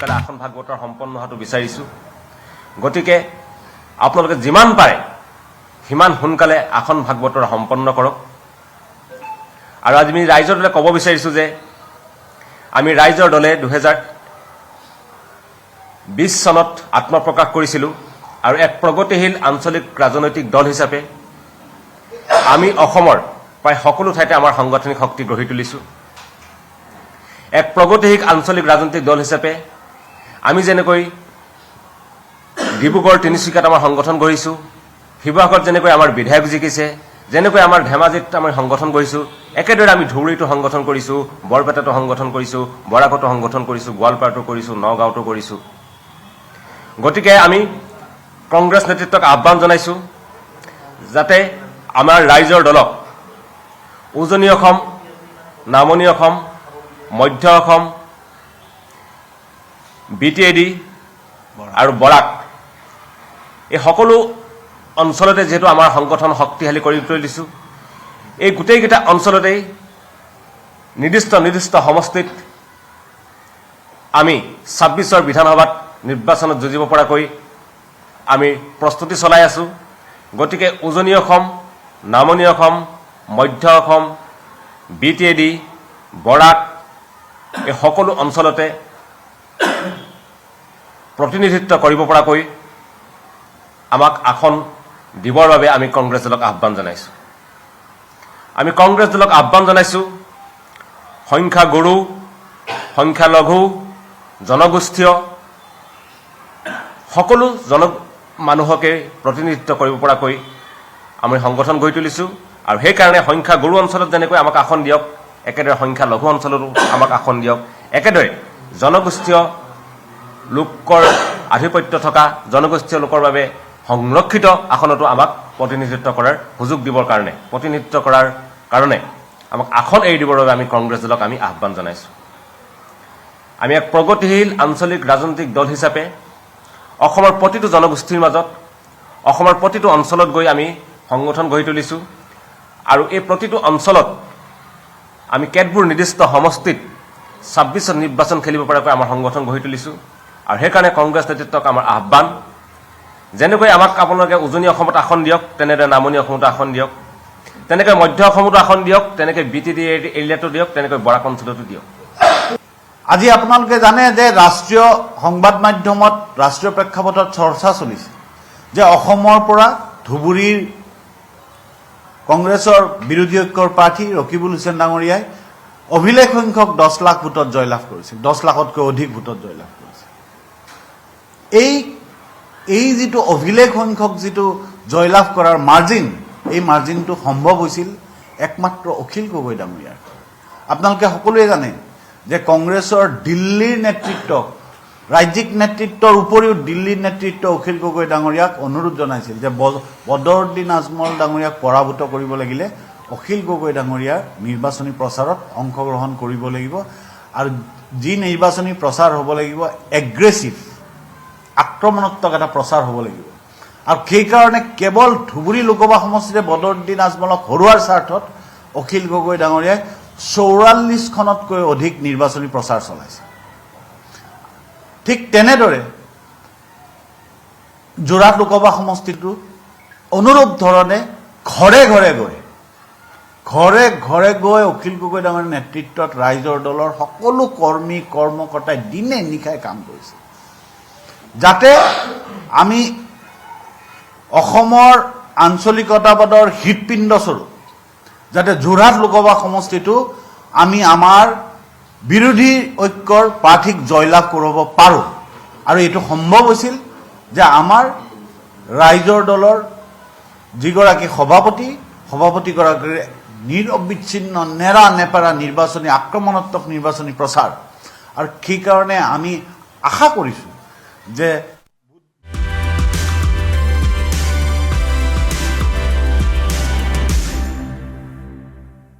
সোনকালে আসন ভাগ বতৰা সম্পন্ন হোৱাটো বিচাৰিছোঁ। গতিকে আপোনালোকে যিমান পাৰে সিমান সোনকালে আসন ভাগ বতৰা সম্পন্ন কৰক। আৰু আজি আমি ৰাইজৰ দলে ক'ব বিচাৰিছোঁ যে আমি ৰাইজৰ দলে 2020 চনত আত্মপ্ৰকাশ কৰিছিলোঁ আৰু এক প্ৰগতিশীল আঞ্চলিক ৰাজনৈতিক দল হিচাপে আমি অসমৰ প্ৰায় সকলো ঠাইতে আমাৰ সাংগঠনিক শক্তি গঢ়ি তুলিছোঁ। এক প্ৰগতিশীল আঞ্চলিক ৰাজনৈতিক দল হিচাপে আমি যেনেকৈ ডিব্ৰুগড় তিনিচুকীয়াত আমাৰ সংগঠন গঢ়িছোঁ, শিৱসাগৰত যেনেকৈ আমাৰ বিধায়ক জিকিছে, যেনেকৈ আমাৰ ধেমাজিত আমি সংগঠন গঢ়িছোঁ, একেদৰে আমি ধুবুৰীতো সংগঠন কৰিছোঁ, বৰপেটাতো সংগঠন কৰিছোঁ, বৰাকতো সংগঠন কৰিছোঁ, গোৱালপাৰাতো কৰিছোঁ, নগাঁৱতো কৰিছোঁ। গতিকে আমি কংগ্ৰেছ নেতৃত্বক আহ্বান জনাইছোঁ যাতে আমাৰ ৰাইজৰ দলক উজনি অসম, নামনি অসম, মধ্য অসম, BTAD আৰু বৰাক এই সকলো অঞ্চলতে যেহেতু আমাৰ সংগঠন শক্তিশালী কৰি তুলিছোঁ, এই গোটেইকেইটা অঞ্চলতেই নিৰ্দিষ্ট সমষ্টিত আমি 26ৰ বিধানসভাত নিৰ্বাচনত যুঁজিব পৰাকৈ আমি প্ৰস্তুতি চলাই আছোঁ। গতিকে উজনি অসম, নামনি অসম, মধ্য অসম, BTAD, বৰাক এই সকলো অঞ্চলতে প্ৰতিনিধিত্ব কৰিব পৰাকৈ আমাক আসন দিবৰ বাবে আমি কংগ্ৰেছ দলক আহ্বান জনাইছোঁ। আমি কংগ্ৰেছ দলক আহ্বান জনাইছোঁ সংখ্যাগুৰু, সংখ্যালঘু, জনগোষ্ঠীয় সকলো মানুহকে প্ৰতিনিধিত্ব কৰিব পৰাকৈ আমি সংগঠন গঢ়ি তুলিছোঁ। আৰু সেইকাৰণে সংখ্যাগুৰু অঞ্চলত যেনেকৈ আমাক আসন দিয়ক, একেদৰে সংখ্যালঘু অঞ্চলতো আমাক আসন দিয়ক, একেদৰে জনগোষ্ঠীয় লোকৰ আধিপত্য থকা জনগোষ্ঠীয় লোকৰ বাবে সংৰক্ষিত আসনতো আমাক প্ৰতিনিধিত্ব কৰাৰ সুযোগ দিবৰ কাৰণে, প্ৰতিনিধিত্ব কৰাৰ কাৰণে আমাক আসন এৰি দিবৰ বাবে আমি কংগ্ৰেছ দলক আমি আহ্বান জনাইছোঁ। আমি এক প্ৰগতিশীল আঞ্চলিক ৰাজনৈতিক দল হিচাপে অসমৰ প্ৰতিটো জনগোষ্ঠীৰ মাজত, অসমৰ প্ৰতিটো অঞ্চলত গৈ আমি সংগঠন গঢ়ি তুলিছোঁ। আৰু এই প্ৰতিটো অঞ্চলত আমি কেতবোৰ নিৰ্দিষ্ট সমষ্টিত 26ত নিৰ্বাচন খেলিব পৰাকৈ আমাৰ সংগঠন গঢ়ি তুলিছোঁ। আৰু সেইকাৰণে কংগ্ৰেছ নেতৃত্বক আমাৰ আহ্বান, যেনেকৈ আমাক আপোনালোকে উজনি অসমত আসন দিয়ক, তেনেদৰে নামনি অসমতো আসন দিয়ক, তেনেকৈ মধ্য অসমতো আসন দিয়ক, তেনেকৈ BTAD এৰিয়াতো দিয়ক, তেনেকৈ বৰাক অঞ্চলতো দিয়ক। আজি আপোনালোকে জানে যে ৰাষ্ট্ৰীয় সংবাদ মাধ্যমত ৰাষ্ট্ৰীয় প্ৰেক্ষাপটত চৰ্চা চলিছে যে অসমৰ পৰা ধুবুৰীৰ কংগ্ৰেছৰ বিৰোধী ঐক্যৰ প্ৰাৰ্থী ৰকিবুল হুছেইন ডাঙৰীয়াই অভিলেখ সংখ্যক 10 লাখ ভোটত জয়লাভ কৰিছিল, 10 লাখতকৈ অধিক ভোটত জয়লাভ কৰিছিল। এই যিটো অভিলেখ সংখ্যক যিটো জয়লাভ কৰাৰ মাৰ্জিন, এই মাৰ্জিনটো সম্ভৱ হৈছিল একমাত্ৰ অখিল গগৈ ডাঙৰীয়াৰ। আপোনালোকে সকলোৱে জানে যে কংগ্ৰেছৰ দিল্লীৰ নেতৃত্বক, ৰাজ্যিক নেতৃত্বৰ উপৰিও দিল্লীৰ নেতৃত্ব অখিল গগৈ ডাঙৰীয়াক অনুৰোধ জনাইছিল যে বদৰুদ্দিন আজমল ডাঙৰীয়াক পৰাভূত কৰিব লাগিলে অখিল গগৈ ডাঙৰীয়াৰ নিৰ্বাচনী প্ৰচাৰত অংশগ্ৰহণ কৰিব লাগিব। আৰু যি নিৰ্বাচনী প্ৰচাৰ হ'ব লাগিব এগ্ৰেছিভ, আক্ৰমণাত্মক এটা প্ৰচাৰ হ'ব লাগিব। আৰু সেইকাৰণে কেৱল ধুবুৰী লোকসভা সমষ্টিতে বদৰুদ্দিন আজমলক হৰুৱাৰ স্বাৰ্থত অখিল গগৈ ডাঙৰীয়াই 44খনতকৈ অধিক নিৰ্বাচনী প্ৰচাৰ চলাইছে। ঠিক তেনেদৰে যোৰহাট লোকসভা সমষ্টিটো অনুৰূপ ধৰণে ঘৰে ঘৰে গৈ অখিল গগৈ ডাঙৰীয়াৰ নেতৃত্বত ৰাইজৰ দলৰ সকলো কৰ্মী কৰ্মকৰ্তাই দিনে নিশাই কাম কৰিছে যাতে আমি অসমৰ আঞ্চলিকতাবাদৰ হৃদপিণ্ডস্বৰূপ যাতে যোৰহাট লোকসভা সমষ্টিটো আমি আমাৰ বিৰোধী ঐক্যৰ প্ৰাৰ্থীক জয়লাভ কৰিব পাৰোঁ। আৰু এইটো সম্ভৱ হৈছিল যে আমাৰ ৰাইজৰ দলৰ যিগৰাকী সভাপতিগৰাকীৰ নিৰবিচ্ছিন্ন নেৰা নেপেৰা নিৰ্বাচনী আক্ৰমণাত্মক নিৰ্বাচনী প্ৰচাৰ। আৰু সেইকাৰণে আমি আশা কৰিছোঁ যে